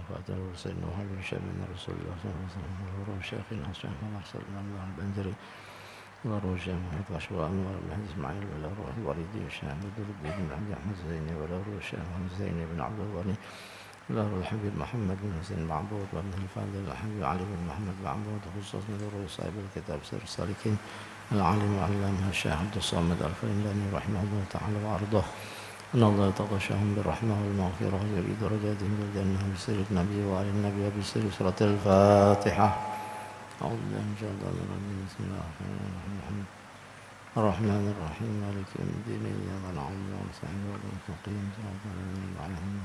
فاتن الحسين وهل شيء من رسول الله صلى الله عليه وسلم وروح شيخنا الشيخ مرسل بن الله البنجري وروح شيخ محمد رشوى أنور بن إسماعيل ولا روح الوالدي الشيخ بدر بن عبد أحمد زيني ولا روح الشيخ محمد زيني بن عبد الغني ولا روح الحبيب محمد بن حسين معبود وابن الفاضل الحبيب علي بن محمد معبود خصوصا روح صاحب الكتاب سير السالكين العالم وعلامه الشيخ عبد الصامد الفرنداني رحمه الله تعالى وأرضاه أن الله يتغشاهم بالرحمة والمغفرة ويريد درجاتهم بالجنة بسر النبي وآل النبي وبسر سورة الفاتحة. أعوذ بالله من الشيطان الرجيم. بسم الله الرحمن الرحيم مالك يوم الدين إياك نعبد ونستعين اهدنا المستقيم صراط الذين أنعمت عليهم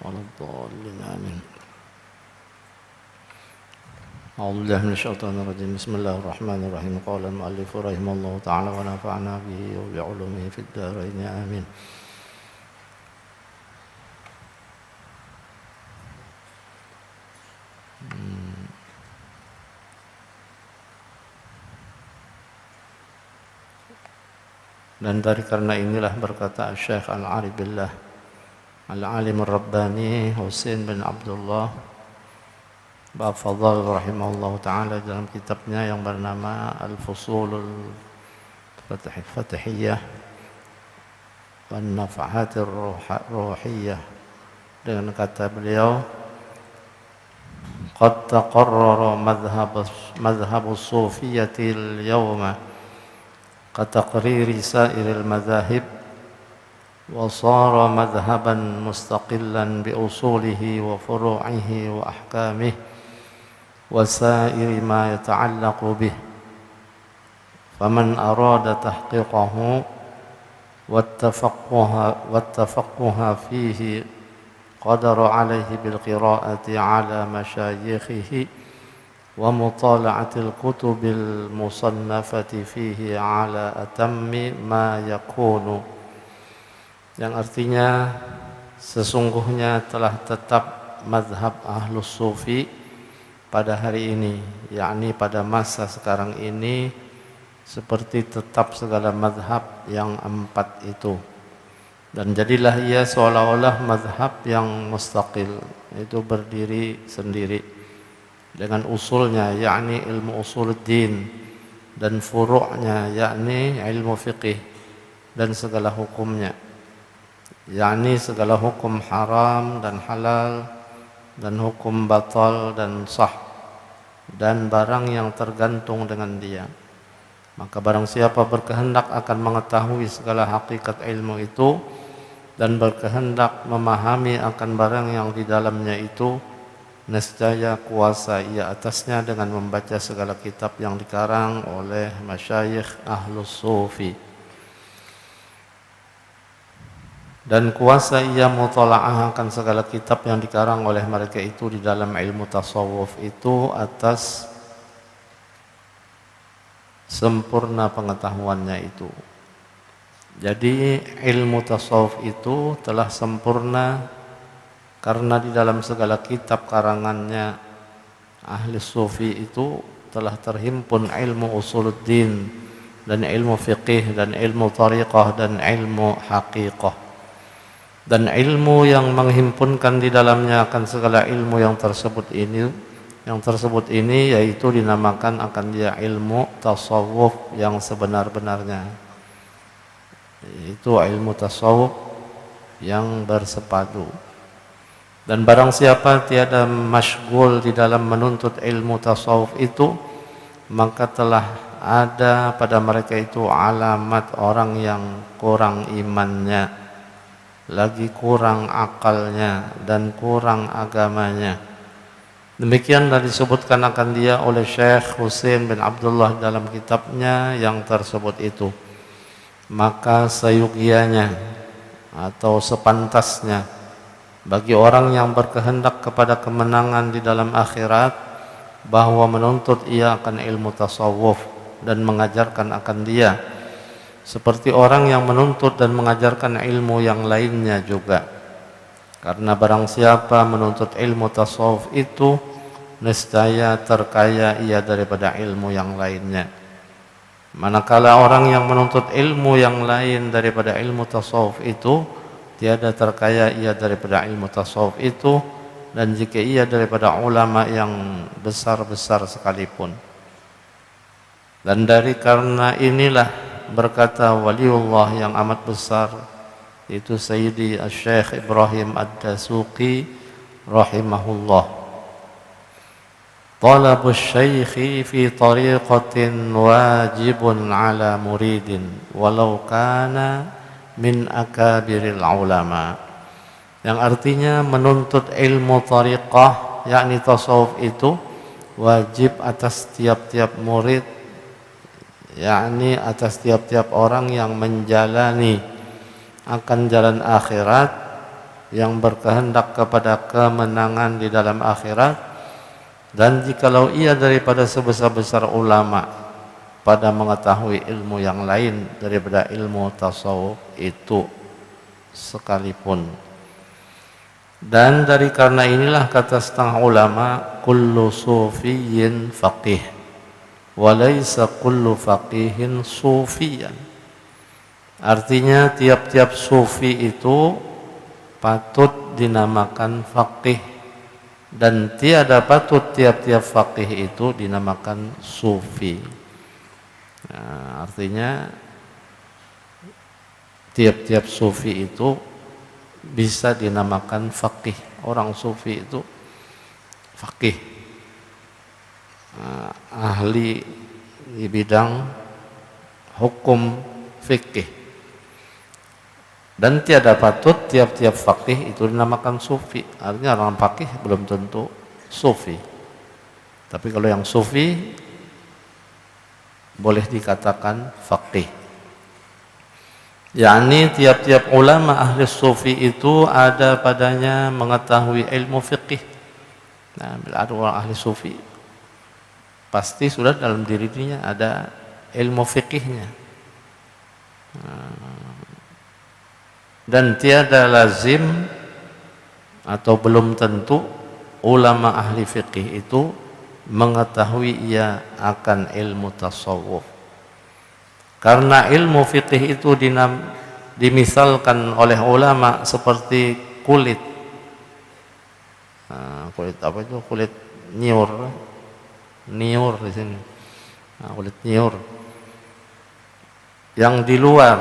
ولا الضالين آمين. أعوذ بالله من الشيطان الرجيم. بسم الله الرحمن الرحيم. قال المؤلف رحمه الله تعالى ونفعنا به وبعلومه في الدارين آمين. Dan dari karena inilah berkata Syekh Al-Arif Billah Al-Alim Ar-Rabbani Husain bin Abdullah Ba'fadhal rahimahullah ta'ala dalam kitabnya yang bernama Al-Fusulul Fatihiyah Wan Nafahatir Ruhiyah, dengan kata beliau Qad taqarrara madhhabus sufiyyati al-yawma كتقرير سائر المذاهب وصار مذهبا مستقلا بأصوله وفروعه وأحكامه وسائر ما يتعلق به، فمن أراد تحقيقه والتفقه فيه قدر عليه بالقراءة على مشايخه ومطالعة الكتب المصنفة فيه على أتم ما يكون, yang artinya sesungguhnya telah tetap mazhab Ahlus Sufi pada hari ini, yakni pada masa sekarang ini, seperti tetap segala mazhab yang 4 itu, dan jadilah ia seolah-olah mazhab yang mustaqil, itu berdiri sendiri dengan usulnya, yakni ilmu usuluddin, dan furu'nya, yakni ilmu fiqih, dan segala hukumnya, yakni segala hukum haram dan halal, dan hukum batal dan sah, dan barang yang tergantung dengan dia. Maka barang siapa berkehendak akan mengetahui segala hakikat ilmu itu, dan berkehendak memahami akan barang yang di dalamnya itu, nescaya kuasa ia atasnya dengan membaca segala kitab yang dikarang oleh masyayikh Ahlus Sufi, dan kuasa ia mutalaah akan segala kitab yang dikarang oleh mereka itu di dalam ilmu tasawuf itu atas sempurna pengetahuannya itu. Jadi ilmu tasawuf itu telah sempurna karena di dalam segala kitab karangannya ahli sufi itu telah terhimpun ilmu usuluddin, dan ilmu fiqih, dan ilmu tariqah, dan ilmu haqiqah. Dan ilmu yang menghimpunkan di dalamnya akan segala ilmu yang tersebut ini yaitu dinamakan akan dia ilmu tasawuf yang sebenar-benarnya, yaitu ilmu tasawuf yang bersepadu. Dan barang siapa tiada masyghul di dalam menuntut ilmu tasawuf itu, maka telah ada pada mereka itu alamat orang yang kurang imannya, lagi kurang akalnya, dan kurang agamanya. Demikianlah disebutkan akan dia oleh Syekh Husain bin Abdullah dalam kitabnya yang tersebut itu. Maka seyugianya atau sepantasnya bagi orang yang berkehendak kepada kemenangan di dalam akhirat, bahwa menuntut ia akan ilmu tasawuf dan mengajarkan akan dia, seperti orang yang menuntut dan mengajarkan ilmu yang lainnya juga. Karena barang siapa menuntut ilmu tasawuf itu, nescaya terkaya ia daripada ilmu yang lainnya. Manakala orang yang menuntut ilmu yang lain daripada ilmu tasawuf itu, tiada terkaya ia daripada ilmu tasawuf itu, dan jika ia daripada ulama yang besar-besar sekalipun. Dan dari karena inilah berkata waliullah yang amat besar, itu Sayyidi Syekh Ibrahim Ad-Dasuqi rahimahullah, talabus syaikhi fi tariqatin wajibun ala muridin walau kana min akabiril ulama, yang artinya menuntut ilmu tariqah yakni tasawuf itu wajib atas tiap-tiap murid, yakni atas tiap-tiap orang yang menjalani akan jalan akhirat, yang berkehendak kepada kemenangan di dalam akhirat. Dan jikalau ia daripada sebesar-besar ulama pada mengetahui ilmu yang lain daripada ilmu tasawuf itu sekalipun. Dan dari karena inilah kata setengah ulama, kullu sufiyyin faqih walaysa kullu faqihin sufiyan. Artinya tiap-tiap sufi itu patut dinamakan faqih, dan tiada patut tiap-tiap faqih itu dinamakan sufi. Nah, artinya tiap-tiap sufi itu bisa dinamakan faqih. Orang sufi itu faqih, ahli di bidang hukum fikih. Dan tiada patut tiap-tiap faqih itu dinamakan sufi. Artinya orang faqih belum tentu sufi. Tapi kalau yang sufi boleh dikatakan faqih. yakni tiap-tiap ulama ahli sufi itu ada padanya mengetahui ilmu fiqih. Nah, bila ada orang ahli sufi, pasti sudah dalam dirinya ada ilmu fiqihnya. Dan tiada lazim atau belum tentu ulama ahli fiqih itu mengetahui ia akan ilmu tasawuf. Karena ilmu fiqih itu dimisalkan oleh ulama seperti kulit. Kulit apa itu? Kulit niur. Niur di sini. Kulit niur. Yang di luar.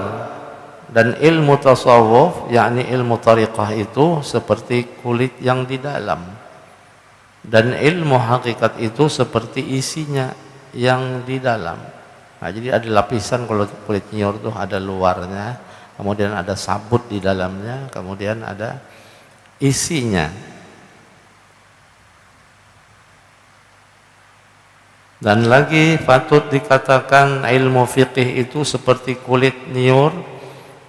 Dan ilmu tasawuf, yakni ilmu tariqah itu seperti kulit yang di dalam. Dan ilmu hakikat itu seperti isinya yang di dalam. Nah, jadi ada lapisan. Kalau kulit niur itu ada luarnya, kemudian ada sabut di dalamnya, kemudian ada isinya. Dan lagi patut dikatakan ilmu fiqih itu seperti kulit niur,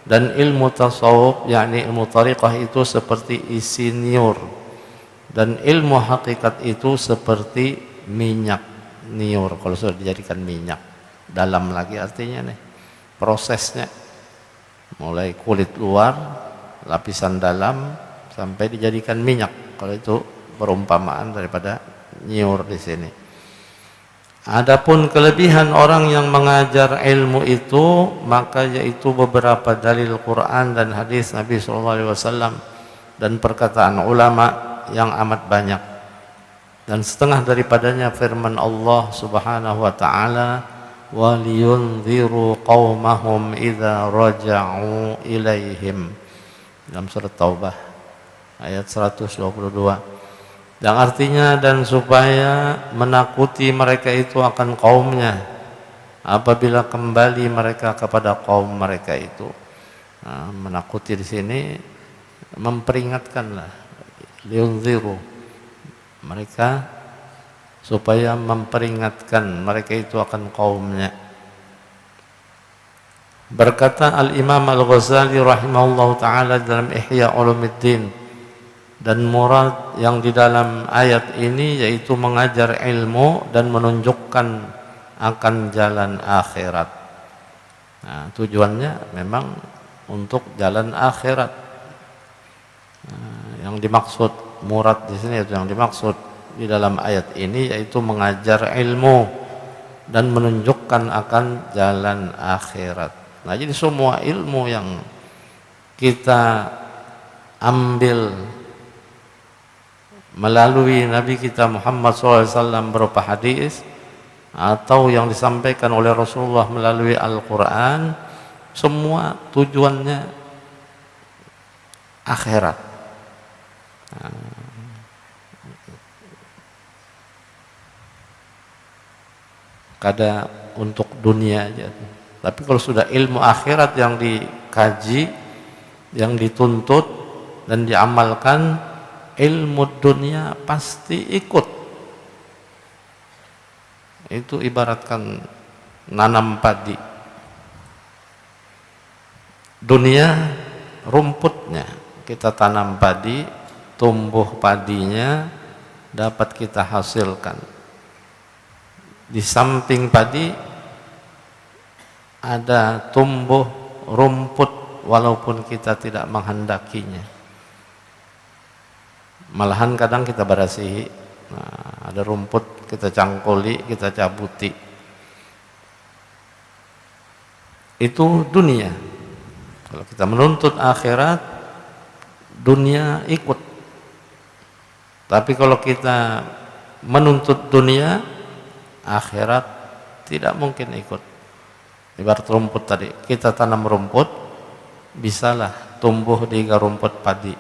dan ilmu tasawuf yakni ilmu tariqah itu seperti isi niur, dan ilmu hakikat itu seperti minyak niur. Kalau sudah dijadikan minyak dalam lagi, artinya nih prosesnya mulai kulit luar, lapisan dalam, sampai dijadikan minyak. Kalau itu perumpamaan daripada niur di sini. Adapun kelebihan orang yang mengajar ilmu itu, maka yaitu beberapa dalil Quran dan hadis Nabi SAW dan perkataan ulama yang amat banyak. Dan setengah daripadanya firman Allah Subhanahu wa taala, wa liyunziru qaumahum idza raja'u ilaihim, dalam surat Taubah ayat 122. Yang artinya, dan supaya menakuti mereka itu akan kaumnya apabila kembali mereka kepada kaum mereka itu. Nah, menakuti di sini memperingatkanlah, liunziru mereka, supaya memperingatkan mereka itu akan kaumnya. Berkata Al-Imam Al-Ghazali rahimahullah ta'ala dalam Ihya Ulumuddin, dan murad yang di dalam ayat ini yaitu mengajar ilmu dan menunjukkan akan jalan akhirat. Nah, tujuannya memang untuk jalan akhirat. Nah, yang dimaksud murad di sini, itu yang dimaksud di dalam ayat ini yaitu mengajar ilmu dan menunjukkan akan jalan akhirat. Nah, jadi semua ilmu yang kita ambil melalui Nabi kita Muhammad SAW berupa hadis, atau yang disampaikan oleh Rasulullah melalui Al-Quran, semua tujuannya akhirat. Kada untuk dunia aja. Tapi kalau sudah ilmu akhirat yang dikaji, yang dituntut dan diamalkan, ilmu dunia pasti ikut. Itu ibaratkan nanam padi. Dunia rumputnya, kita tanam padi, tumbuh padinya, dapat kita hasilkan. Di samping padi ada tumbuh rumput walaupun kita tidak menghendakinya. Malahan kadang kita barasihi, nah, ada rumput kita cangkuli, kita cabuti. Itu dunia. Kalau kita menuntut akhirat, dunia ikut. Tapi kalau kita menuntut dunia, akhirat tidak mungkin ikut. Ibarat rumput tadi, kita tanam rumput, bisalah tumbuh di rumput padi.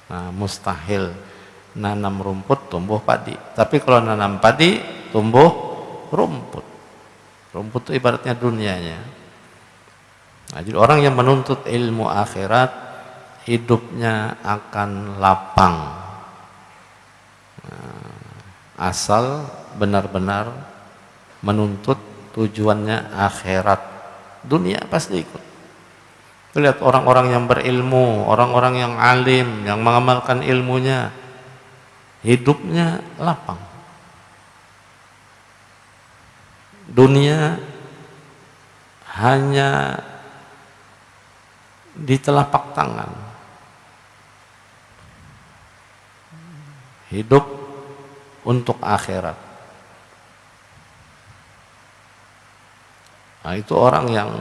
Nah, mustahil nanam rumput tumbuh padi. Tapi kalau nanam padi tumbuh rumput. Rumput itu ibaratnya dunianya. Nah, jadi orang yang menuntut ilmu akhirat, hidupnya akan lapang. Nah, asal benar-benar menuntut tujuannya akhirat. Dunia pasti ikut. Lihat orang-orang yang berilmu, orang-orang yang alim, yang mengamalkan ilmunya, hidupnya lapang. Dunia hanya di telapak tangan. Hidup untuk akhirat. Nah, itu orang yang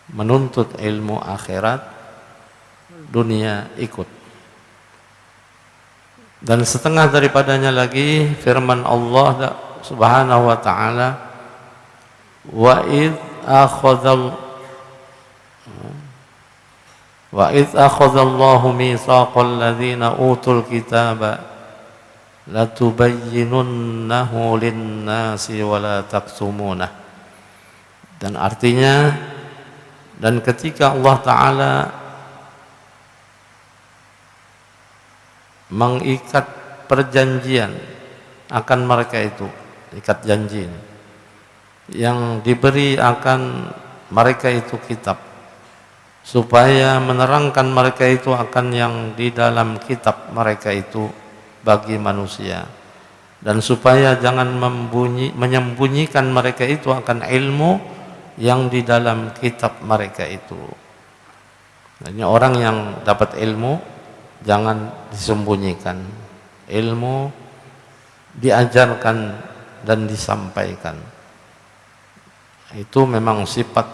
menuntut ilmu akhirat, dunia ikut. Dan setengah daripadanya lagi firman Allah Subhanahu wa ta'ala, wa idh akhadallahu mitsaqal ladzina utul kitaba latubayyinunnahu lin-nasi wa la taktumunah. Dan artinya, dan ketika Allah Ta'ala mengikat perjanjian akan mereka itu, ikat janji yang diberi akan mereka itu kitab, supaya menerangkan mereka itu akan yang di dalam kitab mereka itu bagi manusia, dan supaya jangan menyembunyikan mereka itu akan ilmu yang di dalam kitab mereka itu. Ini orang yang dapat ilmu jangan disembunyikan. Ilmu diajarkan dan disampaikan. Itu memang sifat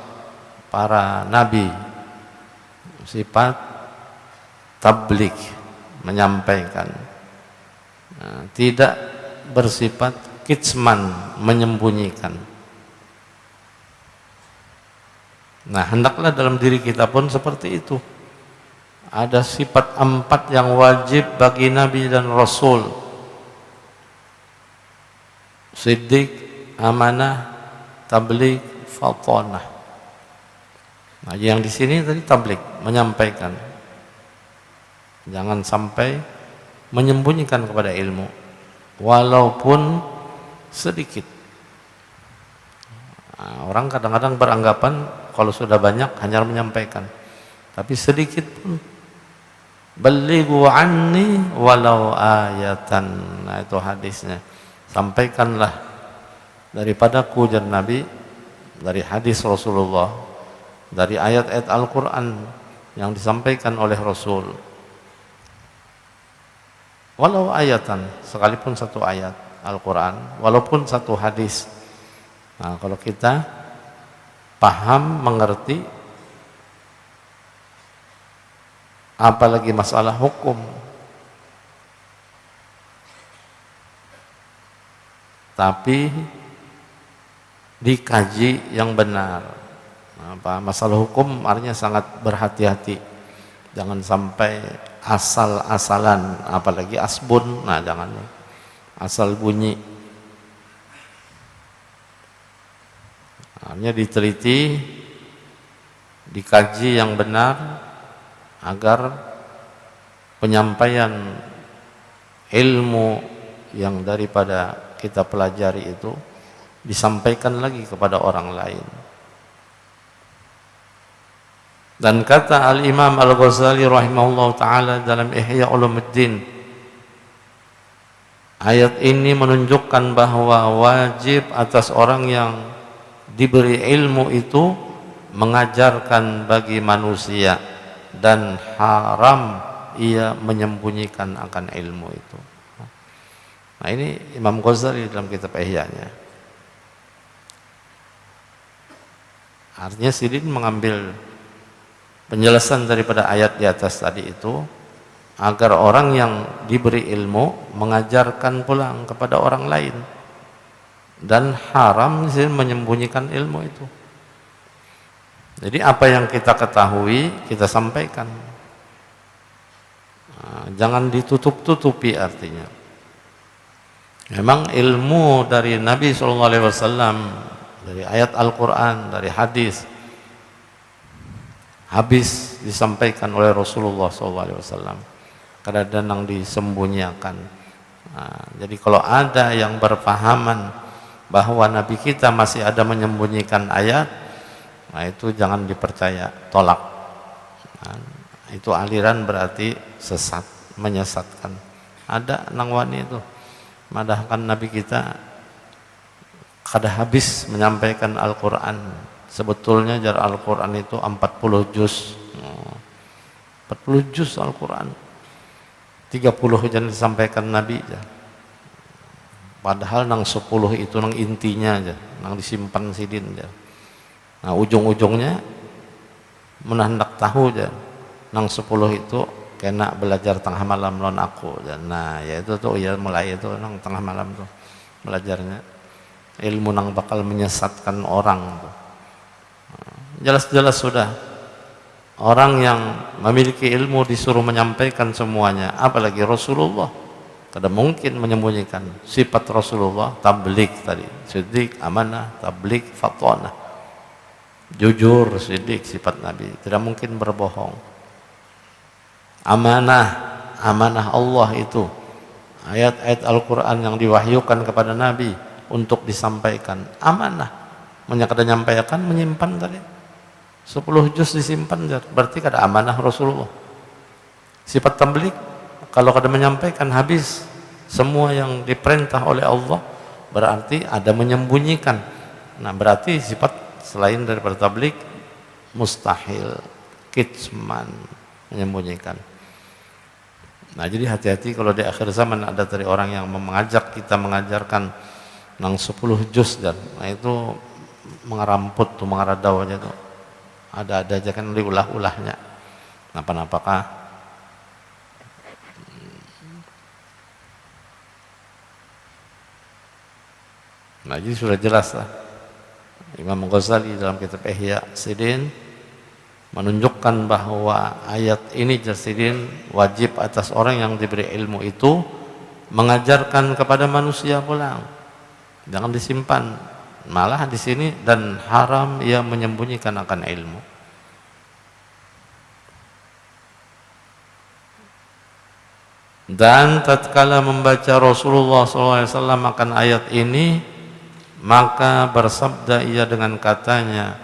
para nabi. Sifat tabligh, menyampaikan. Nah, tidak bersifat kitman, menyembunyikan. Nah, hendaklah dalam diri kita pun seperti itu. Ada sifat 4 yang wajib bagi Nabi dan Rasul: siddiq, amanah, tabligh, fatanah. Nah, yang di sini tadi tabligh, menyampaikan. Jangan sampai menyembunyikan kepada ilmu, walaupun sedikit. Nah, orang kadang-kadang beranggapan kalau sudah banyak hanya menyampaikan, tapi sedikit pun, balighu anni walau ayatan. Nah, itu hadisnya, sampaikanlah daripadaku dan Nabi, dari hadis Rasulullah, dari ayat-ayat Al-Quran yang disampaikan oleh Rasul, walau ayatan, sekalipun satu ayat Al-Quran, walaupun satu hadis. Nah, kalau kita paham, mengerti, apalagi masalah hukum, tapi dikaji yang benar. Masalah hukum artinya sangat berhati-hati, jangan sampai asal-asalan, apalagi asbun, nah jangan asal bunyi. Artinya diteliti, dikaji yang benar agar penyampaian ilmu yang daripada kita pelajari itu disampaikan lagi kepada orang lain. Dan kata Al-Imam Al-Ghazali rahimahullah ta'ala dalam Ihya Ulumuddin, ayat ini menunjukkan bahwa wajib atas orang yang diberi ilmu itu mengajarkan bagi manusia, dan haram ia menyembunyikan akan ilmu itu. Nah ini Imam Ghazali dalam kitab Ihya-nya. Artinya Sidin mengambil penjelasan daripada ayat di atas tadi itu agar orang yang diberi ilmu mengajarkan pulang kepada orang lain, dan haram menyembunyikan ilmu itu. Jadi apa yang kita ketahui kita sampaikan, jangan ditutup-tutupi. Artinya memang ilmu dari Nabi SAW, dari ayat Al-Quran, dari hadis, habis disampaikan oleh Rasulullah SAW, kadang-kadang disembunyikan. Jadi kalau ada yang berpahaman bahwa Nabi kita masih ada menyembunyikan ayat, nah itu jangan dipercaya, tolak. Itu aliran berarti sesat, menyesatkan. Ada nangwani itu, madahkan Nabi kita kada habis menyampaikan Al-Quran. Sebetulnya jar Al-Quran itu 40 juz. 40 juz Al-Quran. 30 jangan disampaikan Nabi aja. Padahal nang 10 itu nang intinya aja, nang disimpan Sidin aja. Nah ujung-ujungnya menandak tahu aja, nang 10 itu kena belajar tengah malam lawan aku. Nah ya itu tuh ya mulai itu nang tengah malam tuh belajarnya. Ilmu nang bakal menyesatkan orang tuh. Jelas-jelas sudah orang yang memiliki ilmu disuruh menyampaikan semuanya, apalagi Rasulullah. Tidak mungkin menyembunyikan sifat Rasulullah. Tabligh tadi, siddiq, amanah, tabligh, fatonah, jujur, siddiq, sifat Nabi, tidak mungkin berbohong. Amanah, amanah Allah itu ayat-ayat Al-Quran yang diwahyukan kepada Nabi untuk disampaikan, amanah. Menyakada nyampaikan, menyimpan tadi 10 juz disimpan, berarti kada amanah Rasulullah. Sifat tabligh, kalau kada menyampaikan habis semua yang diperintah oleh Allah, berarti ada menyembunyikan. Nah berarti sifat selain daripada tabligh mustahil, kitman, menyembunyikan. Nah jadi hati-hati kalau di akhir zaman ada dari orang yang mengajak kita mengajarkan nang 10 juz, dan nah itu mengeramput tuh, mengaradau aja tuh, ada aja kan diulah-ulahnya, napa-napakah. Nah jadi sudah jelas lah Imam Ghazali dalam kitab Ihya Sidin menunjukkan bahwa ayat ini Sidin wajib atas orang yang diberi ilmu itu mengajarkan kepada manusia pulang, jangan disimpan. Malah di sini dan haram ia menyembunyikan akan ilmu. Dan tatkala membaca Rasulullah SAW akan ayat ini, maka bersabda ia dengan katanya,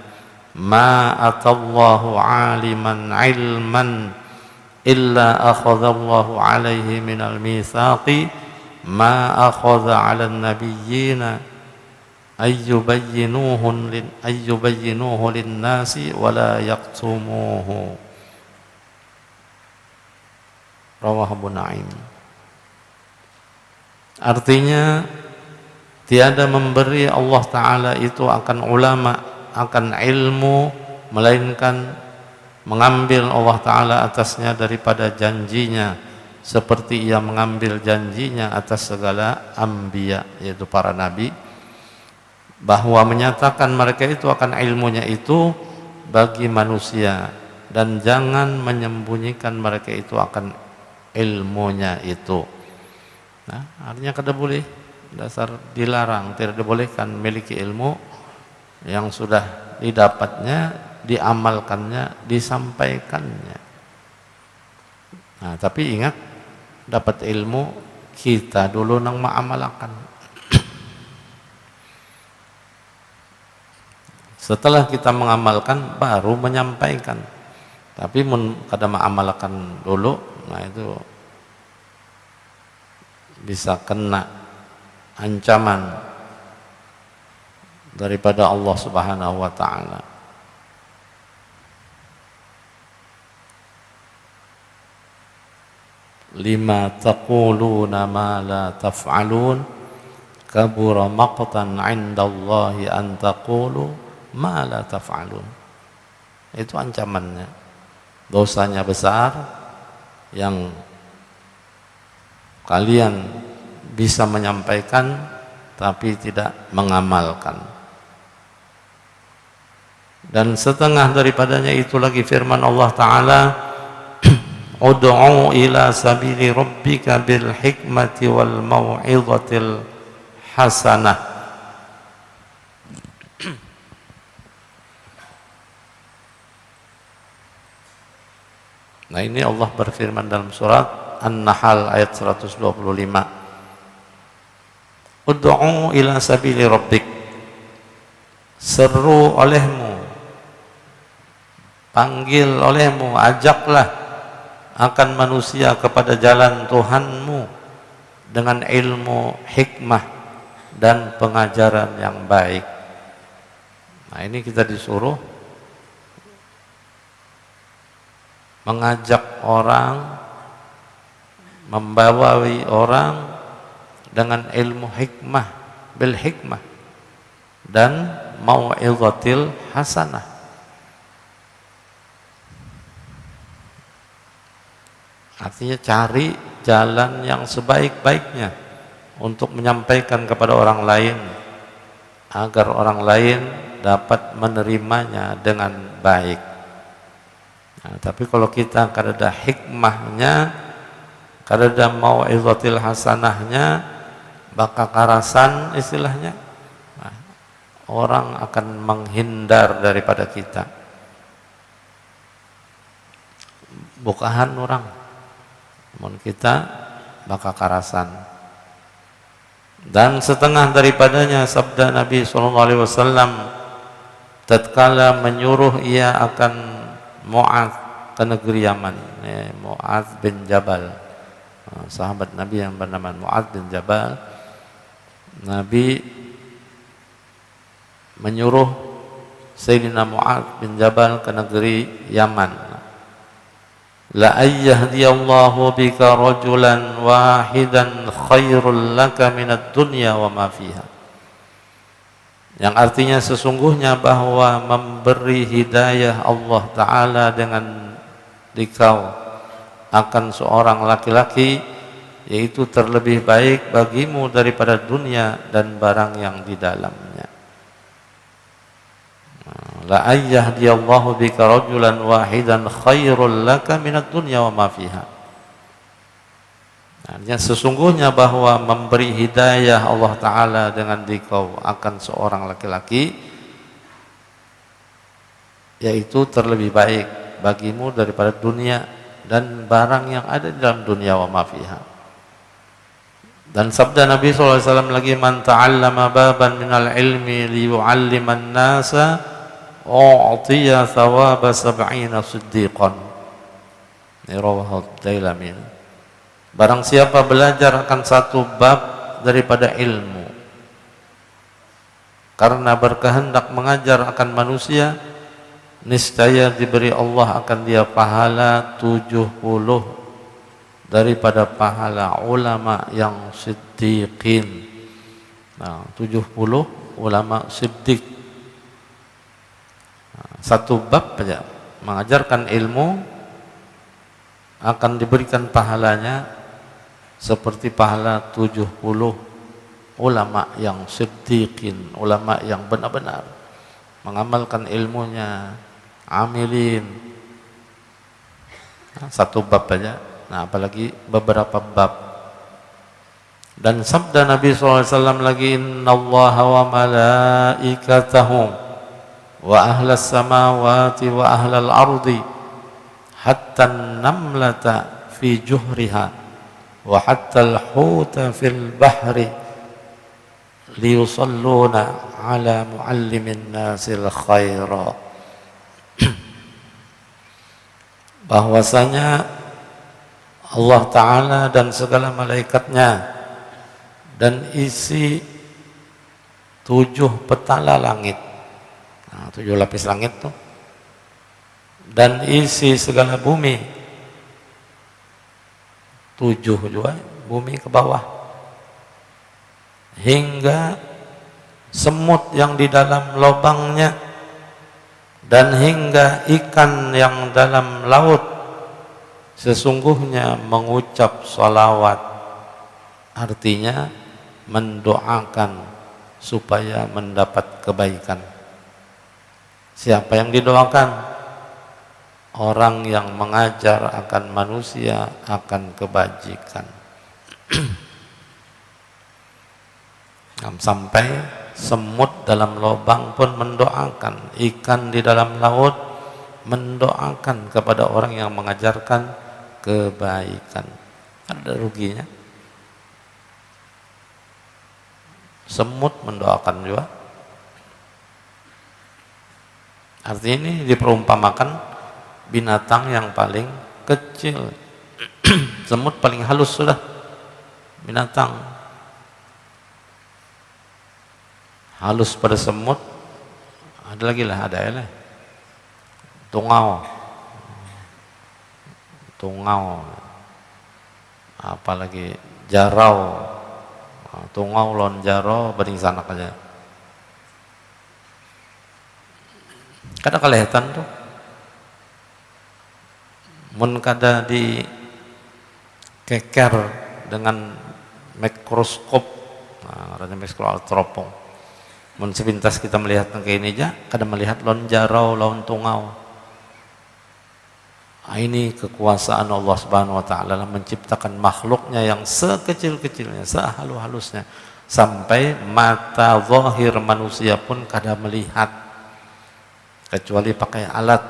ma atallahu aliman ilman illa akhadallahu alaihi minal mitsaqi ma akhadha 'alan nabiyyina ayyubayyinuhu lin-nasi wa la yaqtumuhu. Rawahu Abu Nu'aim. Artinya tiada memberi Allah Ta'ala itu akan ulama, akan ilmu, melainkan mengambil Allah Ta'ala atasnya daripada janjinya seperti ia mengambil janjinya atas segala anbiya, yaitu para nabi, bahwa menyatakan mereka itu akan ilmunya itu bagi manusia, dan jangan menyembunyikan mereka itu akan ilmunya itu. Nah, artinya kada boleh, dasar dilarang, tidak dibolehkan memiliki ilmu yang sudah didapatnya, diamalkannya, disampaikannya. Nah, tapi ingat, dapat ilmu kita dulu nang maamalkan. Setelah kita mengamalkan baru menyampaikan. Tapi kada mengamalkan dulu, nah itu bisa kena ancaman daripada Allah Subhanahu wa taala. Lima taquluna ma la taf'alun kabura maqtan 'indallahi an taqulu ma la taf'alun. Itu ancamannya. Dosanya besar yang kalian bisa menyampaikan tapi tidak mengamalkan. Dan setengah daripadanya itu lagi firman Allah Ta'ala, ud'u ila sabili rabbika bil hikmati wal mau'izatil hasanah. Nah, ini Allah berfirman dalam surat An-Nahl ayat 125. Ud'u ila sabili rabbik, seru olehmu, panggil olehmu, ajaklah akan manusia kepada jalan Tuhanmu dengan ilmu, hikmah, dan pengajaran yang baik. Nah, ini kita disuruh mengajak orang, membawai orang dengan ilmu hikmah, bil hikmah, dan mau'izatil hasanah. Artinya cari jalan yang sebaik-baiknya untuk menyampaikan kepada orang lain, agar orang lain dapat menerimanya dengan baik. Nah, tapi kalau kita kada ada hikmahnya, kada ada mau'izatil hasanahnya, baka karasan istilahnya, nah, orang akan menghindar daripada kita. Bukahan orang, namun kita baka karasan. Dan setengah daripadanya sabda Nabi SAW tatkala menyuruh ia akan Mu'adz ke negeri Yaman, Mu'adz bin Jabal, sahabat Nabi yang bernama Mu'adz bin Jabal. Nabi menyuruh Sayyidina Mu'adz bin Jabal ke negeri Yaman. La ayyahdiyallahu bika rajulan wahidan khairul laka minad dunya wa ma fiha. Yang artinya sesungguhnya bahwa memberi hidayah Allah Ta'ala dengan dikau akan seorang laki-laki, yaitu terlebih baik bagimu daripada dunia dan barang yang di dalamnya. La ayyahdiyallahu bika rajulan wahidan khairul laka minad dunya wa ma fiha. Artinya sesungguhnya bahwa memberi hidayah Allah Ta'ala dengan dikau akan seorang laki-laki, yaitu terlebih baik bagimu daripada dunia dan barang yang ada di dalam dunia wa ma fiha. Dan sabda Nabi SAW lagi, man ta'allama baban minal ilmi liyu'alliman nasa u'tiya thawaba sab'ina siddiqan. Rawahu Dailami. Barang siapa belajar akan satu bab daripada ilmu karena berkehendak mengajar akan manusia, niscaya diberi Allah akan dia pahala 70 daripada pahala ulama yang siddiqin. Nah, 70 ulama siddiq. Satu bab saja mengajarkan ilmu akan diberikan pahalanya seperti pahala 70 ulama yang siddiqin, ulama yang benar-benar mengamalkan ilmunya, amilin. Satu bab aja, nah apalagi beberapa bab. Dan sabda Nabi SAW lagi, inna allaha wa malaikatahu wa ahlas samawati wa ahlal ardi hatta namlata fi juhriha wa hatta al-huta fil bahri liyusalluna ala muallimin nasil khaira. Bahwasanya Allah Ta'ala dan segala malaikatnya dan isi 7 petala langit, nah, 7 lapis langit tuh, dan isi segala bumi, 7 juga bumi ke bawah, hingga semut yang di dalam lubangnya dan hingga ikan yang dalam laut sesungguhnya mengucap salawat, artinya mendoakan supaya mendapat kebaikan. Siapa yang didoakan? Orang yang mengajar akan manusia akan kebajikan. Sampai semut dalam lubang pun mendoakan, ikan di dalam laut mendoakan kepada orang yang mengajarkan kebaikan. Ada ruginya? Semut mendoakan juga. Artinya ini diperumpamakan binatang yang paling kecil. Semut paling halus sudah binatang. Halus pada semut ada lagi lah, ada ya, tungau, apalagi jarau, tungau lon jarau banding sanak aja. Kada kelihatan tuh, mun kada di keker dengan mikroskop, nah, ada mikroskop teropong. Mun sepintas kita melihat ke ini aja, kada melihat lon jarau, lon tungau. Ini kekuasaan Allah Subhanahu wa taala menciptakan makhluknya yang sekecil-kecilnya, sehalus-halusnya, sampai mata zahir manusia pun kada melihat, kecuali pakai alat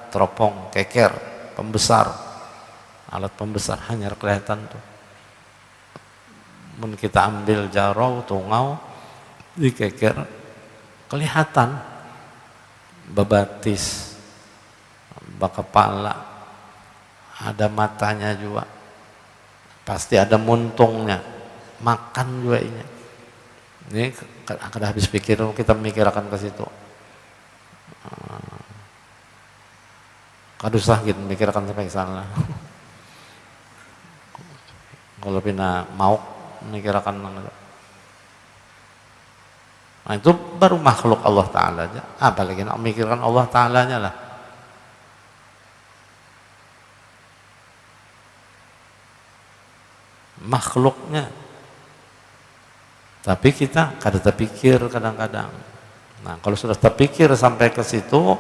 teropong, keker, pembesar. Alat pembesar hanya kelihatan tuh. Mun kita ambil jarau, tungau, dikeker, kelihatan bebatis, kepala, ada matanya juga, pasti ada muntungnya, makan juga ini. Ini kada habis pikir, kita mikirkan ke situ. Kada usah gitu mikirkan sampai ke sana. Kalau pina mau mikirkan. Nah, itu baru makhluk Allah Ta'ala aja. Apalagi nak memikirkan Allah Ta'alanya lah. Makhluknya. Tapi kita kada terpikir kadang-kadang. Nah, kalau sudah terpikir sampai ke situ,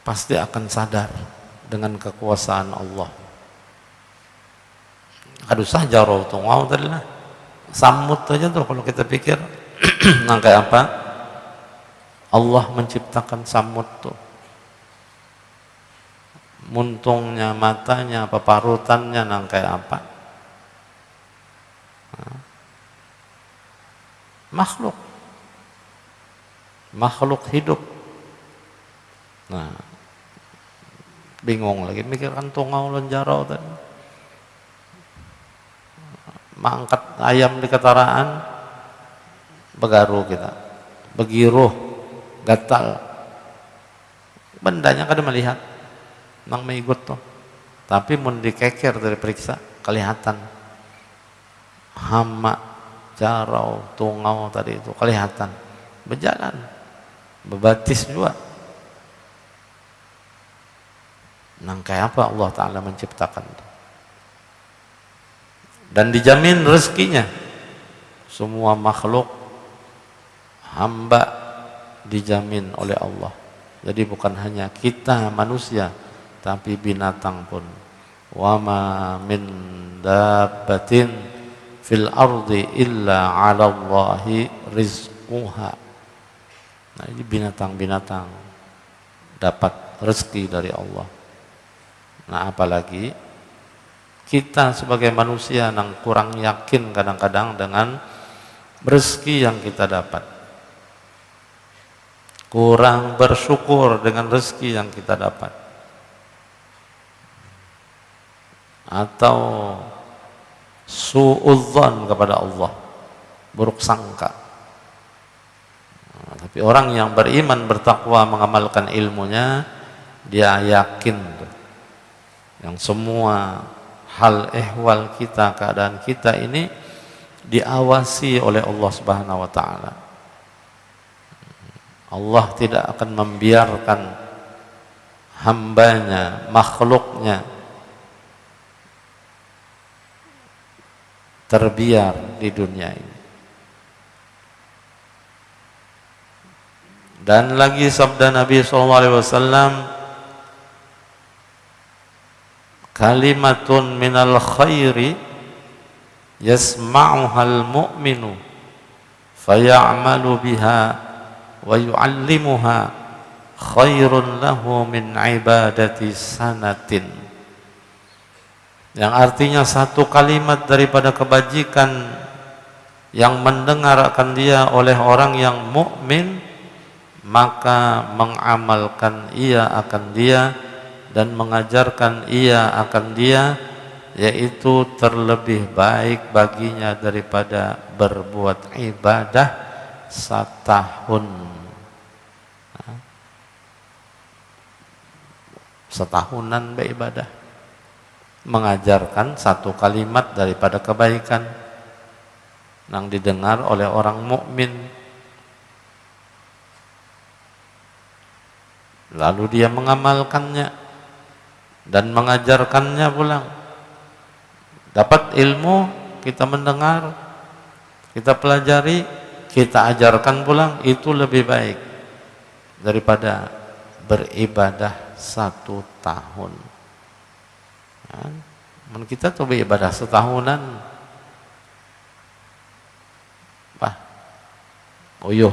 pasti akan sadar dengan kekuasaan Allah. Kada usah jarau tungau tadi lah. Samut aja tuh kalau kita pikir. Nah, kayak apa? Allah menciptakan samut tuh. Muntungnya, matanya, paparutannya, nah kayak apa? Nah. Makhluk hidup. Nah, bingung lagi mikirkan tungau lan jarau tadi. Mangkat ayam di ketaraan, begaru kita, begiruh, gatal, bendanya kada melihat, nang meigut tuh, tapi mun dikeker dari periksa kelihatan, hama, jarau, tungau tadi itu kelihatan, berjalan, bebatis juga. Nang kayak apa Allah Ta'ala menciptakan tuh. dan dijamin rezekinya. Semua makhluk hamba dijamin oleh Allah. Jadi bukan hanya kita manusia, tapi binatang pun. Wa ma min dabbatin fil ardi illa 'ala Allahi rizquha. Nah, ini binatang-binatang dapat rezeki dari Allah. Nah, apalagi kita sebagai manusia yang kurang yakin kadang-kadang dengan rezeki yang kita dapat. Kurang bersyukur dengan rezeki yang kita dapat. Atau suudzon kepada Allah, buruk sangka. Nah, tapi orang yang beriman, bertakwa, mengamalkan ilmunya, dia yakin yang semua hal ehwal kita, keadaan kita ini diawasi oleh Allah Subhanahu wa taala. Allah tidak akan membiarkan hambanya, makhluknya terbiar di dunia ini. Dan lagi sabda Nabi SAW, kalimatun minal khairi yasma'uhal mu'minu faya'malu biha wa yu'allimuha khairun lahu min ibadati sanatin. Yang artinya satu kalimat daripada kebajikan yang mendengar akan dia oleh orang yang mukmin, maka mengamalkan ia akan dia dan mengajarkan ia akan dia, yaitu terlebih baik baginya daripada berbuat ibadah setahun. Setahunan beribadah, mengajarkan satu kalimat daripada kebaikan yang didengar oleh orang mukmin, lalu dia mengamalkannya dan mengajarkannya pulang. Dapat ilmu, kita mendengar, kita pelajari, kita ajarkan pulang, itu lebih baik daripada beribadah 1 tahun. Kita tuh beribadah setahunan, uyuh,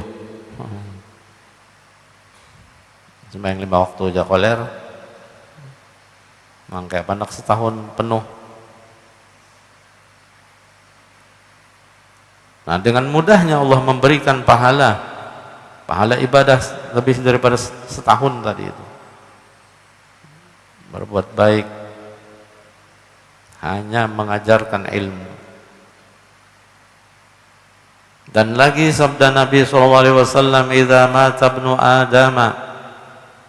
sembahyang 5 waktu aja koler, mangkai pandak setahun penuh. Nah, dengan mudahnya Allah memberikan pahala ibadah lebih daripada setahun tadi itu. Berbuat baik, hanya mengajarkan ilmu. Dan lagi sabda Nabi SAW, idza mata ibnu adama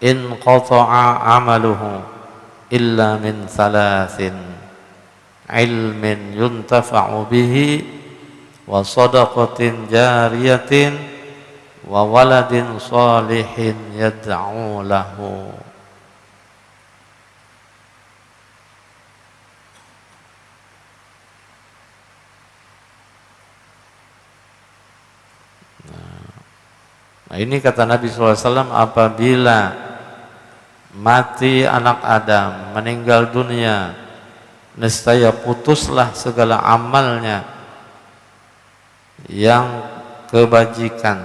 inqata'a amaluhu illa min thalathin, ilmin yuntafa'u bihi wa sadaqatin jariyatin wa waladin salihin yad'u lahu. Nah, ini kata Nabi SAW, apabila mati anak Adam, meninggal dunia, nescaya putuslah segala amalnya yang kebajikan,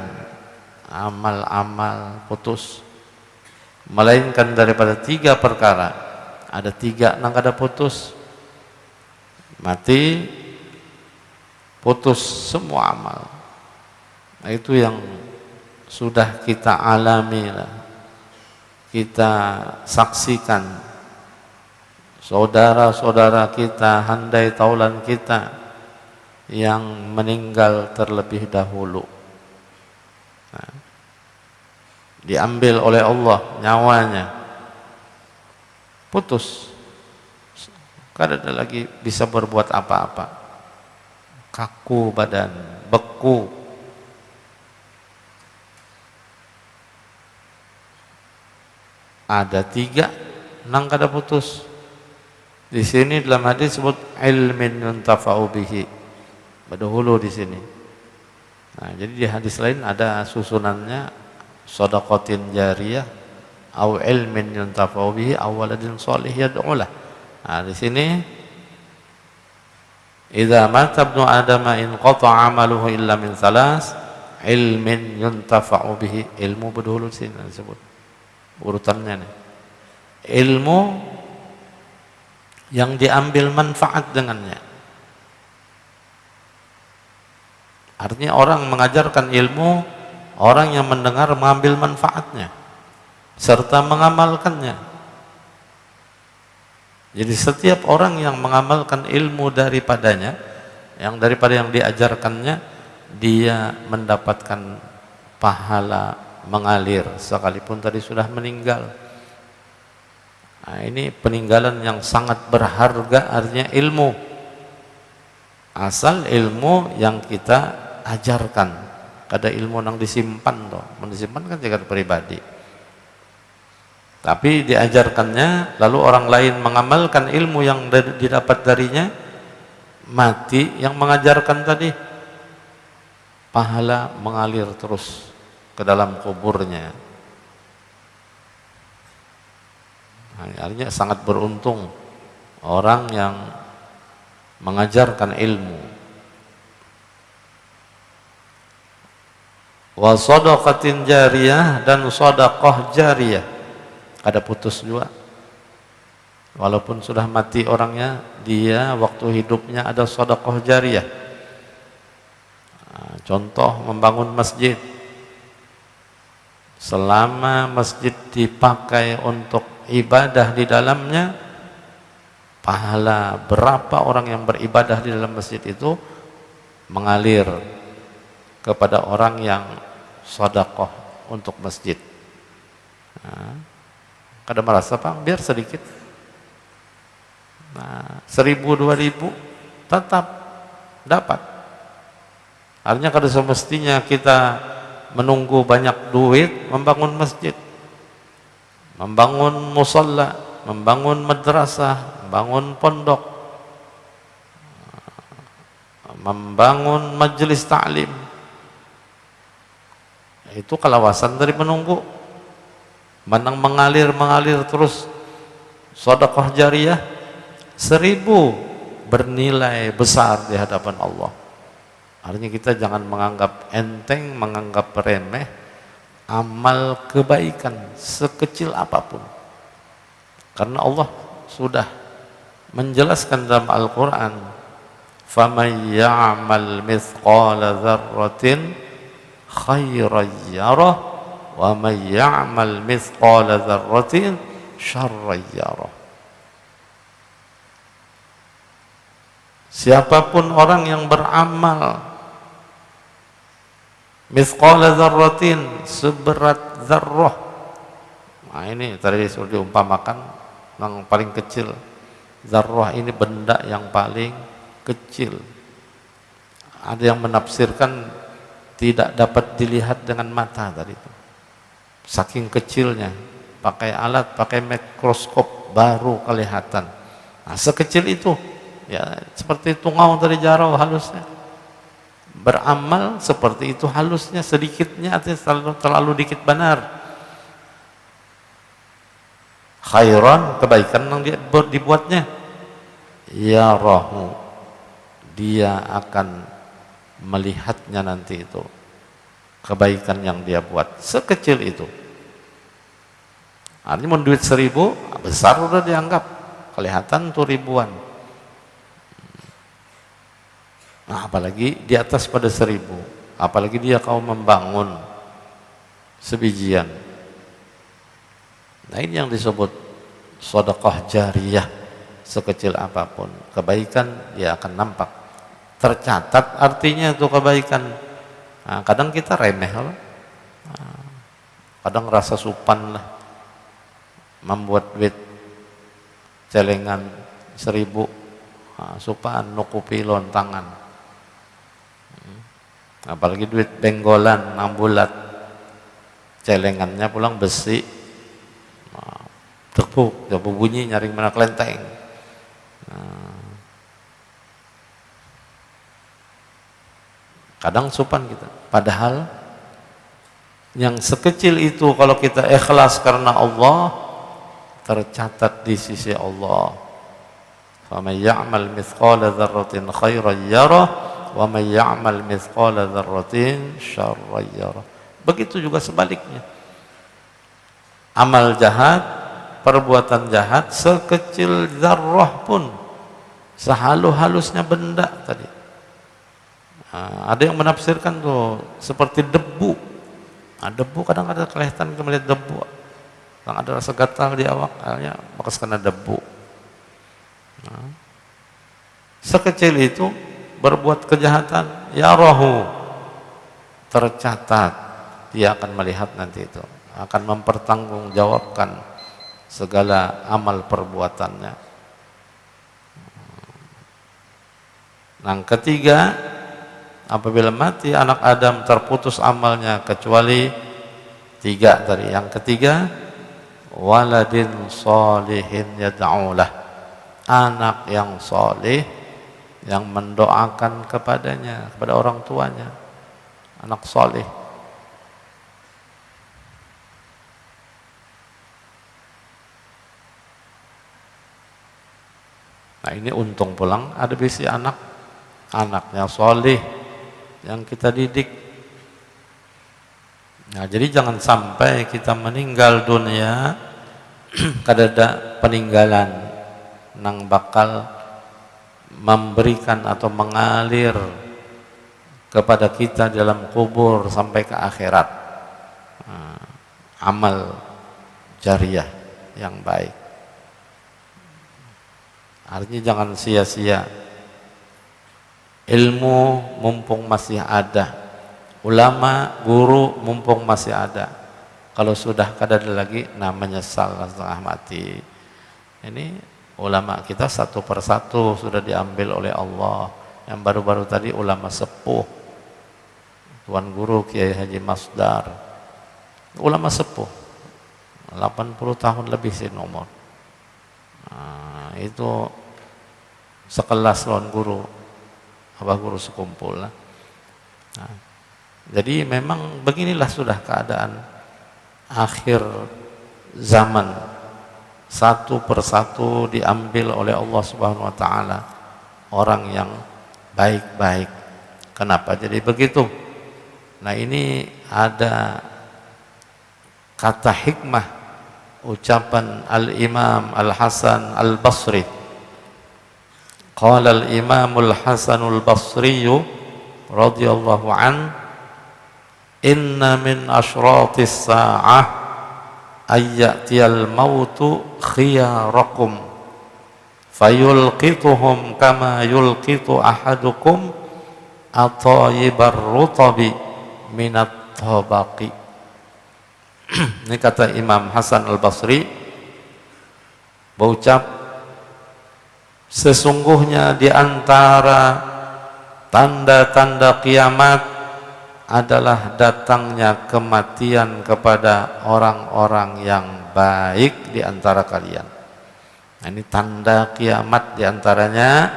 amal-amal putus, melainkan daripada 3 perkara. Ada 3 nang kada putus, mati putus semua amal. Nah, itu yang sudah kita alami, kita saksikan. Saudara-saudara kita, handai taulan kita yang meninggal terlebih dahulu. Nah, diambil oleh Allah nyawanya, putus, kada ada lagi bisa berbuat apa-apa, kaku badan, beku. Ada 3 nang kada putus, Di sini dalam hadis sebut ilmin yuntafa'u bihi. Berdahulu di sini. Nah, jadi di hadis lain ada susunannya shadaqatin jariyah au ilmin yuntafa'u bihi aw waladin shalih yad'ulah. Nah, di sini idza mata ibnu adama in qata'a 'amaluhu illa min salas ilmin yuntafa'u bihi. Ilmu berdahulu di sini disebut. Urutannya nih. Ilmu yang diambil manfaat dengannya. Artinya orang mengajarkan ilmu, orang yang mendengar mengambil manfaatnya serta mengamalkannya. Jadi setiap orang yang mengamalkan ilmu daripadanya, daripada yang diajarkannya, dia mendapatkan pahala mengalir sekalipun tadi sudah meninggal. Nah, ini peninggalan yang sangat berharga, artinya ilmu. Asal ilmu yang kita ajarkan. Kada ilmu yang disimpan toh. Disimpan kan jagat pribadi. Tapi diajarkannya, lalu orang lain mengamalkan ilmu yang didapat darinya, mati yang mengajarkan tadi, pahala mengalir terus ke dalam kuburnya. Artinya sangat beruntung orang yang mengajarkan ilmu. Wa shadaqatin jariyah, dan shadaqah jariyah. Ada putus juga. Walaupun sudah mati orangnya, dia waktu hidupnya ada shadaqah jariyah. Nah, contoh membangun masjid. Selama masjid dipakai untuk ibadah di dalamnya, pahala berapa orang yang beribadah di dalam masjid itu mengalir kepada orang yang sedekah untuk masjid. Nah, kada merasa Pak, biar sedikit. Nah, 1.000 2.000 tetap dapat. Artinya kada semestinya kita menunggu banyak duit membangun masjid, membangun musalla, membangun madrasah, membangun pondok, membangun majelis ta'lim. Itu kalawasan dari menunggu. Menang mengalir terus. Sedekah jariyah 1.000 bernilai besar di hadapan Allah. Artinya kita jangan menganggap enteng, menganggap remeh amal kebaikan sekecil apapun. Karena Allah sudah menjelaskan dalam Al-Quran, فَمَنْ يَعْمَلْ مِثْقَالَ ذَرَّةٍ خَيْرًا يَرَهُ وَمَنْ يَعْمَلْ مِثْقَالَ ذَرَّةٍ شَرًّا يَرَهُ. Siapapun orang yang beramal mithqala dzarratin, seberat zarrah. Nah, ini tadi sudah diumpamakan yang paling kecil. Zarrah ini benda yang paling kecil. Ada yang menafsirkan tidak dapat dilihat dengan mata tadi itu. Saking kecilnya, pakai alat, pakai mikroskop baru kelihatan. Nah, sekecil itu, ya seperti tungau dari jarau halusnya. Beramal seperti itu halusnya, sedikitnya, artinya terlalu dikit benar. Khairan, kebaikan yang dibuatnya. Ya rohu, dia akan melihatnya nanti itu. Kebaikan yang dia buat, sekecil itu. Artinya mau duit 1.000, besar udah dianggap. Kelihatan tuh ribuan. Nah, apalagi di atas pada 1.000, apalagi dia kau membangun sebijian. Nah, ini yang disebut sedekah jariyah. Sekecil apapun kebaikan, dia akan nampak, tercatat artinya itu kebaikan. Nah, kadang kita remeh lah. Nah, kadang rasa supan lah, membuat duit celengan 1.000, nah, supan nukupi lontangan. Apalagi duit benggolan 6 bulat, celengannya pulang besi, tepuk bunyi nyaring mana kelenteng. Kadang supan kita. Padahal yang sekecil itu kalau kita ikhlas karena Allah, tercatat di sisi Allah. Faman ya'mal mithqala dzarratin khairan yarah wa man ya'mal mithqala dzarratin syarran yarah. Begitu juga sebaliknya. Amal jahat, perbuatan jahat sekecil zarrah pun, sehalus-halusnya benda tadi. Nah, ada yang menafsirkan tuh seperti debu. Nah, debu kadang ada kelihatan kita melihat debu. Kadang ada rasa gatal di awak, akhirnya bekas kena debu. Nah, sekecil itu berbuat kejahatan, ya rohu, tercatat, dia akan melihat nanti itu, akan mempertanggungjawabkan segala amal perbuatannya. Yang ketiga, apabila mati anak Adam terputus amalnya kecuali tiga tadi. Yang ketiga, waladin solihin yad'ulah, anak yang soleh yang mendoakan kepadanya, kepada orang tuanya, anak soleh. Nah ini untung pulang ada bisi anaknya soleh yang kita didik. Nah jadi jangan sampai kita meninggal dunia kadada peninggalan nang bakal memberikan atau mengalir kepada kita dalam kubur sampai ke akhirat. Nah, amal jariah yang baik. Artinya jangan sia-sia. Ilmu mumpung masih ada, ulama, guru mumpung masih ada. Kalau sudah kadada lagi namanya salah setengah mati. Ini ulama kita satu persatu sudah diambil oleh Allah. Yang baru-baru tadi ulama sepuh, Tuan Guru Kiai Haji Masdar, ulama sepuh, 80 tahun lebih sih nomor. Nah, itu sekelas Tuan Guru, Abah Guru sekumpul. Nah, jadi memang beginilah sudah keadaan akhir zaman, satu persatu diambil oleh Allah Subhanahu wa taala orang yang baik-baik. Kenapa jadi begitu? Nah, ini ada kata hikmah ucapan Al-Imam Al-Hasan Al-Basri. Qala Al-Imam Al-Hasan Al-Basri radhiyallahu an, inna min asyratis sa'ah ayyatiyal mautu khiyarakum fayulqituhum kama yulqitu ahadukum atayibar rutabi minat tabaqi. Ini kata Imam Hasan Al-Basri berucap, sesungguhnya di antara tanda-tanda kiamat adalah datangnya kematian kepada orang-orang yang baik di antara kalian. Nah, ini tanda kiamat di antaranya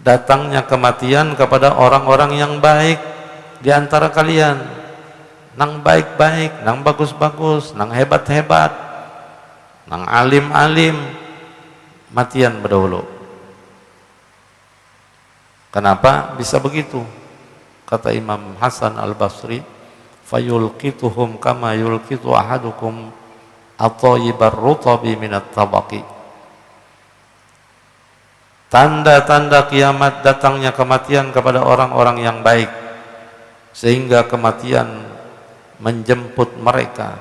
datangnya kematian kepada orang-orang yang baik di antara kalian. Nang baik-baik, nang bagus-bagus, nang hebat-hebat, nang alim-alim, matian berdahulu. Kenapa bisa begitu? Kata Imam Hasan Al-Basri, fayulqituhum kama yulqitu ahadukum at-tayyibar rutabi minat tabaqi. Tanda-tanda kiamat datangnya kematian kepada orang-orang yang baik, sehingga kematian menjemput mereka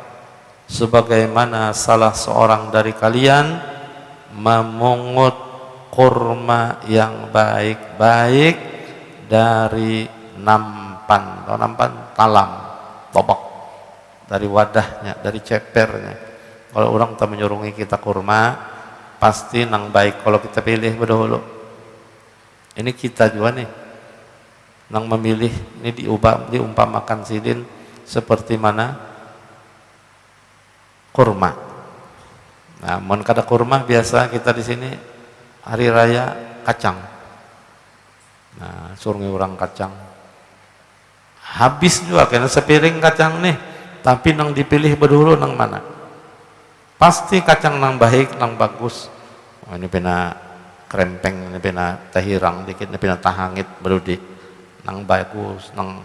sebagaimana salah seorang dari kalian memungut kurma yang baik-baik dari nampan. Kalau nampan talam, bobok dari wadahnya, dari cepernya. Kalau orang tak menyurungi kita kurma, pasti nang baik kalau kita pilih berdahulu. Ini kita juga nih nang memilih, ini diumpamakan sidin seperti mana kurma. Nah, mun kada kurma biasa kita di sini hari raya kacang. Nah, suruh ngurang kacang. Habis juga karena sepiring kacang nih, tapi nang dipilih berdulu nang mana? Pasti kacang nang baik, nang bagus. Oh, ini pina krempeng, ini pina tahirang dikit, ini pina tahangit berudi. Nang bagus, nang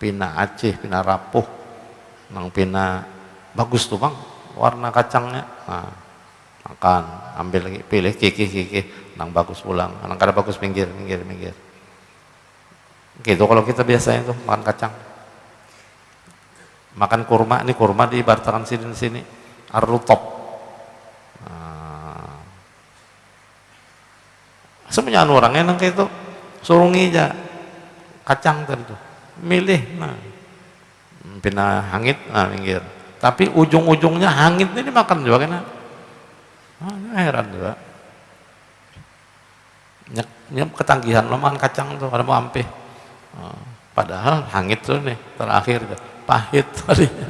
pina aceh, pina rapuh, nang pina bagus tuh bang, warna kacangnya. Nah, makan, ambil lagi, pilih kiki, nang bagus pulang, nang kada bagus minggir. Gitu kalau kita biasanya tuh makan kacang. Makan kurma, ini kurma diibaratkan sini ar-rutop. Nah, semuanya orang enak itu suruh ngija kacang tentu milih, nah pina hangit, nah minggir, tapi ujung-ujungnya hangit ini dimakan juga kena. Heran juga nyep ketanggihan lo makan kacang tuh ada mau ampih. Padahal hangit tuh nih terakhir tuh pahit tadinya,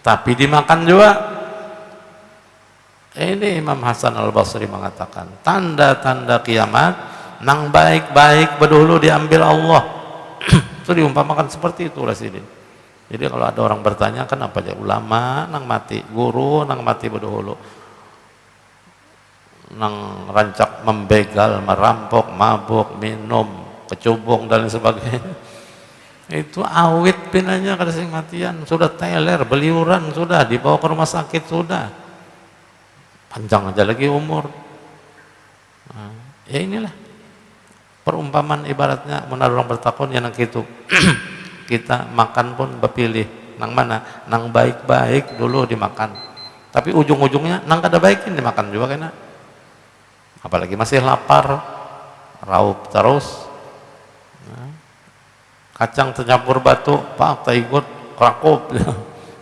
tapi dimakan juga. Ini Imam Hasan Al-Basri mengatakan tanda-tanda kiamat nang baik-baik berdahulu diambil Allah. Itu diumpamakan seperti itu Rasidin. Jadi kalau ada orang bertanya kenapa aja ulama nang mati, guru nang mati berdahulu, nang rancak membegal, merampok, mabuk, minum, kecubung dan sebagainya, itu awit pinanya kada sing matian, sudah teler, beliuran, sudah dibawa ke rumah sakit, sudah panjang aja lagi umur. Nah, ya inilah perumpamaan ibaratnya menaruh orang bertakon yang gitu. Kita makan pun berpilih nang mana, nang baik-baik dulu dimakan, tapi ujung-ujungnya nang kada baikin dimakan juga kena. Apalagi masih lapar, raup terus. Nah, kacang tercampur batu, pak taigut, krakop,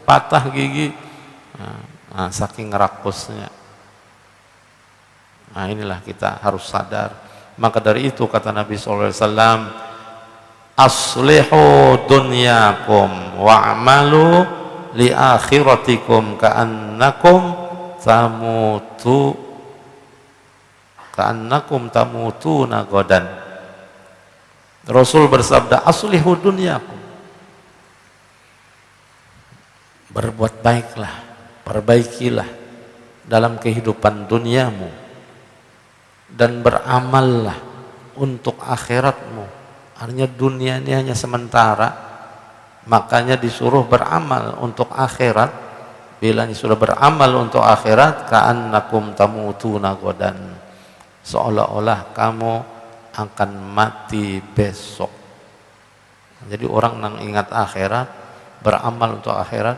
patah gigi. Nah, saking rakusnya. Nah, inilah kita harus sadar. Maka dari itu kata Nabi SAW, aslihu dunyakum wa'malu li akhiratikum ka'annakum tamutuna godan. Rasul bersabda, aslihu dunyakum, berbuat baiklah, perbaikilah dalam kehidupan duniamu, dan beramallah untuk akhiratmu. Artinya dunia ini hanya sementara, makanya disuruh beramal untuk akhirat. Bila sudah beramal untuk akhirat, ka'annakum tamutuna godan, seolah-olah kamu akan mati besok. Jadi orang yang ingat akhirat, beramal untuk akhirat,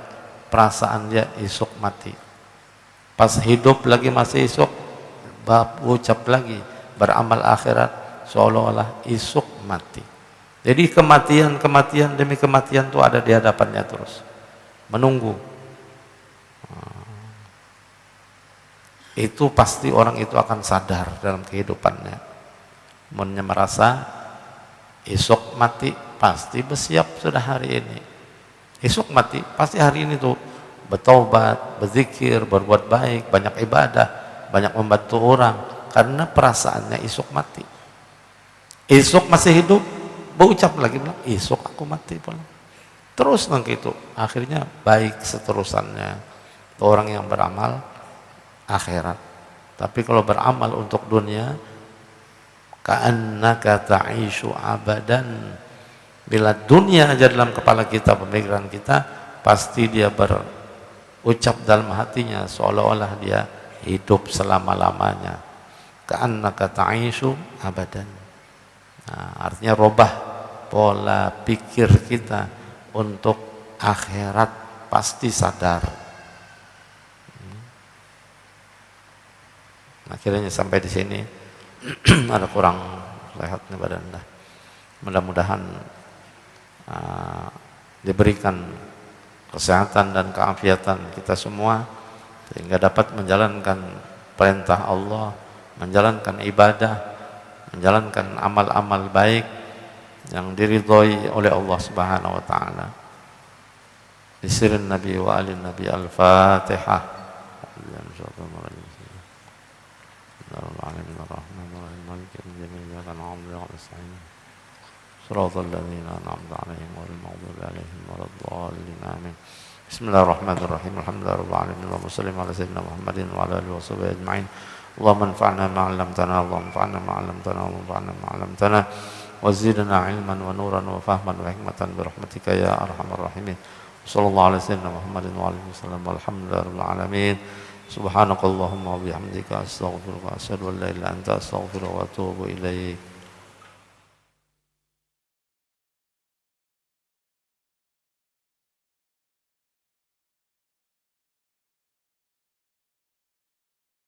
perasaan dia esok mati. Pas hidup lagi masih esok, ucap lagi beramal akhirat, seolah-olah esok mati. Jadi kematian demi kematian itu ada di hadapannya terus, menunggu. Itu pasti orang itu akan sadar dalam kehidupannya. Munnya merasa esok mati, pasti bersiap sudah hari ini. Esok mati, pasti hari ini tuh bertaubat, berzikir, berbuat baik, banyak ibadah, banyak membantu orang, karena perasaannya esok mati. Esok masih hidup, berucap lagi bilang esok aku mati pula. Terus nanti itu akhirnya baik seterusannya orang yang beramal akhirat. Tapi kalau beramal untuk dunia, ka'annaka ta'ishu abadan, bila dunia aja dalam kepala kita, pemikiran kita, pasti dia berucap dalam hatinya seolah-olah dia hidup selama-lamanya. Ka'annaka ta'ishu abadan. Nah, artinya robah pola pikir kita untuk akhirat, pasti sadar. Akhirnya sampai di sini ada kurang sehatnya badan dah. Mudah-mudahan diberikan kesehatan dan keafiatan kita semua sehingga dapat menjalankan perintah Allah, menjalankan ibadah, menjalankan amal-amal baik yang diridhoi oleh Allah Subhanahu wa taala. Bisirin Nabi wa alin Nabi. Al-Fatihah. نستعين صراط الذين أنعمت عليهم غير المغضوب عليهم ولا الضالين آمين بسم الله الرحمن الرحيم الحمد لله رب العالمين اللهم صل على سيدنا محمد وعلى آله وصحبه أجمعين اللهم انفعنا ما علمتنا اللهم انفعنا ما علمتنا اللهم انفعنا ما علمتنا وزدنا علما ونورا وفهما وحكمة برحمتك يا أرحم الراحمين صلى الله على سيدنا محمد وعلى آله وسلم والحمد لله رب العالمين سبحانك اللهم وبحمدك أستغفرك وأشهد أن لا إله إلا أنت أستغفرك وأتوب إليك